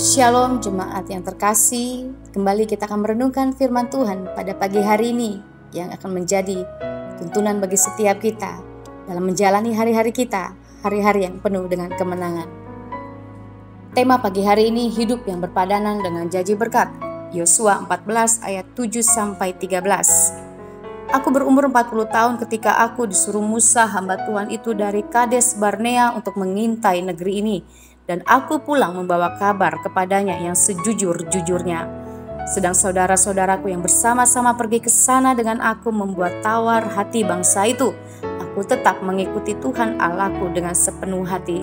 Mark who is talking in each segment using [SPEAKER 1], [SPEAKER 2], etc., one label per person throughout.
[SPEAKER 1] Shalom jemaat yang terkasih, kembali kita akan merenungkan firman Tuhan pada pagi hari ini yang akan menjadi tuntunan bagi setiap kita dalam menjalani hari-hari kita, hari-hari yang penuh dengan kemenangan. Tema pagi hari ini hidup yang berpadanan dengan janji berkat, Yosua 14 ayat 7-13. Aku berumur 40 tahun ketika aku disuruh Musa hamba Tuhan itu dari Kades Barnea untuk mengintai negeri ini. Dan aku pulang membawa kabar kepadanya yang sejujur-jujurnya. Sedang saudara-saudaraku yang bersama-sama pergi ke sana dengan aku membuat tawar hati bangsa itu. Aku tetap mengikuti Tuhan Allahku dengan sepenuh hati.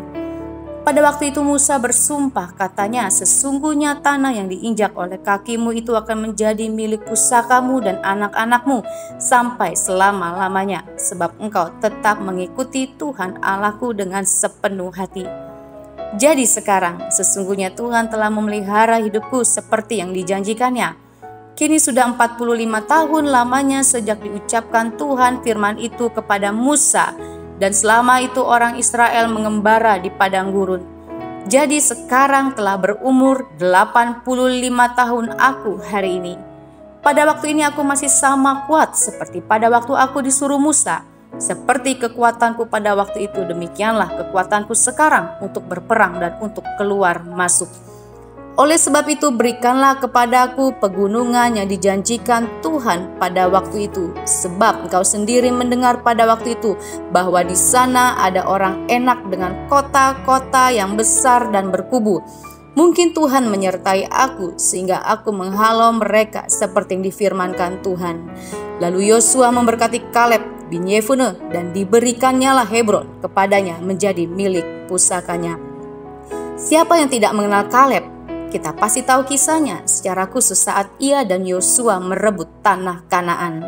[SPEAKER 1] Pada waktu itu Musa bersumpah, katanya, sesungguhnya tanah yang diinjak oleh kakimu itu akan menjadi milik pusakamu dan anak-anakmu sampai selama-lamanya, sebab engkau tetap mengikuti Tuhan Allahku dengan sepenuh hati. Jadi sekarang sesungguhnya Tuhan telah memelihara hidupku seperti yang dijanjikannya. Kini sudah 45 tahun lamanya sejak diucapkan Tuhan firman itu kepada Musa, dan selama itu orang Israel mengembara di padang gurun. Jadi sekarang telah berumur 85 tahun aku hari ini. Pada waktu ini aku masih sama kuat seperti pada waktu aku disuruh Musa. Seperti kekuatanku pada waktu itu, demikianlah kekuatanku sekarang untuk berperang dan untuk keluar masuk. Oleh sebab itu berikanlah kepadaku pegunungan yang dijanjikan Tuhan pada waktu itu. Sebab engkau sendiri mendengar pada waktu itu bahwa di sana ada orang enak dengan kota-kota yang besar dan berkubu. Mungkin Tuhan menyertai aku sehingga aku menghalau mereka seperti yang difirmankan Tuhan. Lalu Yosua memberkati Kaleb bin Yefune dan diberikannya Hebron kepadanya menjadi milik pusakanya. Siapa yang tidak mengenal Kaleb? Kita pasti tahu kisahnya secara khusus saat ia dan Yosua merebut tanah Kanaan.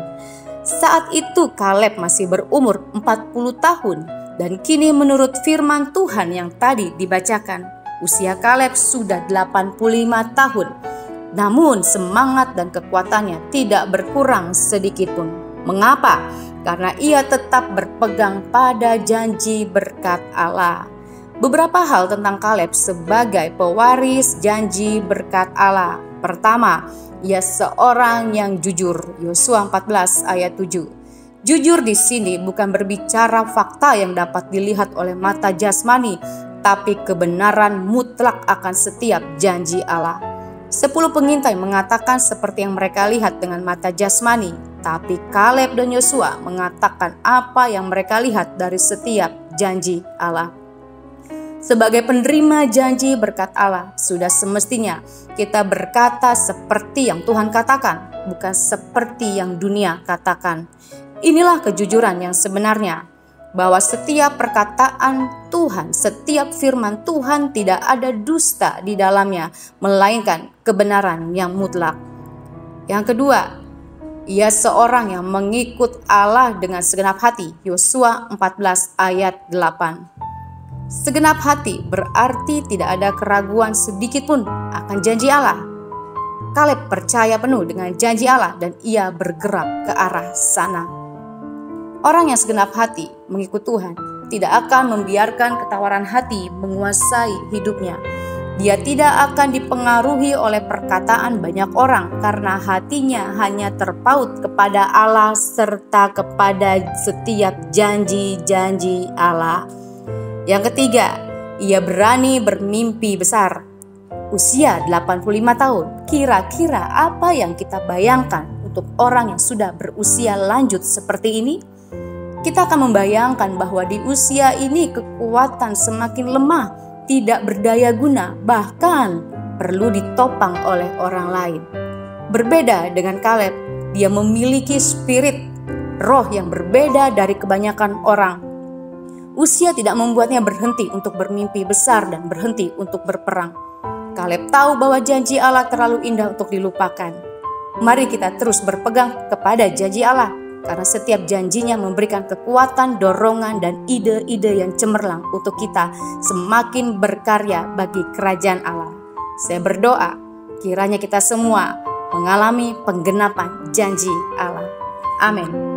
[SPEAKER 1] Saat itu Kaleb masih berumur 40 tahun dan kini menurut firman Tuhan yang tadi dibacakan, usia Kaleb sudah 85 tahun. Namun semangat dan kekuatannya tidak berkurang sedikit pun. Mengapa? Karena ia tetap berpegang pada janji berkat Allah. Beberapa hal tentang Kaleb sebagai pewaris janji berkat Allah. Pertama, ia seorang yang jujur. Yosua 14 ayat 7. Jujur di sini bukan berbicara fakta yang dapat dilihat oleh mata jasmani, tapi kebenaran mutlak akan setiap janji Allah. 10 pengintai mengatakan seperti yang mereka lihat dengan mata jasmani, tapi Kaleb dan Yosua mengatakan apa yang mereka lihat dari setiap janji Allah. Sebagai penerima janji berkat Allah, sudah semestinya kita berkata seperti yang Tuhan katakan, bukan seperti yang dunia katakan. Inilah kejujuran yang sebenarnya, bahwa setiap perkataan Tuhan, setiap firman Tuhan tidak ada dusta di dalamnya, melainkan kebenaran yang mutlak. Yang kedua, ia seorang yang mengikut Allah dengan segenap hati. Yosua 14 ayat 8. Segenap hati berarti tidak ada keraguan sedikit pun akan janji Allah. Kaleb percaya penuh dengan janji Allah dan ia bergerak ke arah sana. Orang yang segenap hati mengikut Tuhan tidak akan membiarkan ketawaran hati menguasai hidupnya. Dia tidak akan dipengaruhi oleh perkataan banyak orang karena hatinya hanya terpaut kepada Allah serta kepada setiap janji-janji Allah. Yang ketiga, ia berani bermimpi besar. Usia 85 tahun, kira-kira apa yang kita bayangkan untuk orang yang sudah berusia lanjut seperti ini? Kita akan membayangkan bahwa di usia ini kekuatan semakin lemah, tidak berdaya guna, bahkan perlu ditopang oleh orang lain. Berbeda dengan Kaleb, dia memiliki spirit, roh yang berbeda dari kebanyakan orang. Usia tidak membuatnya berhenti untuk bermimpi besar dan berhenti untuk berperang. Kaleb tahu bahwa janji Allah terlalu indah untuk dilupakan. Mari kita terus berpegang kepada janji Allah, karena setiap janjinya memberikan kekuatan, dorongan, dan ide-ide yang cemerlang untuk kita semakin berkarya bagi kerajaan Allah. Saya berdoa, kiranya kita semua mengalami penggenapan janji Allah. Amin.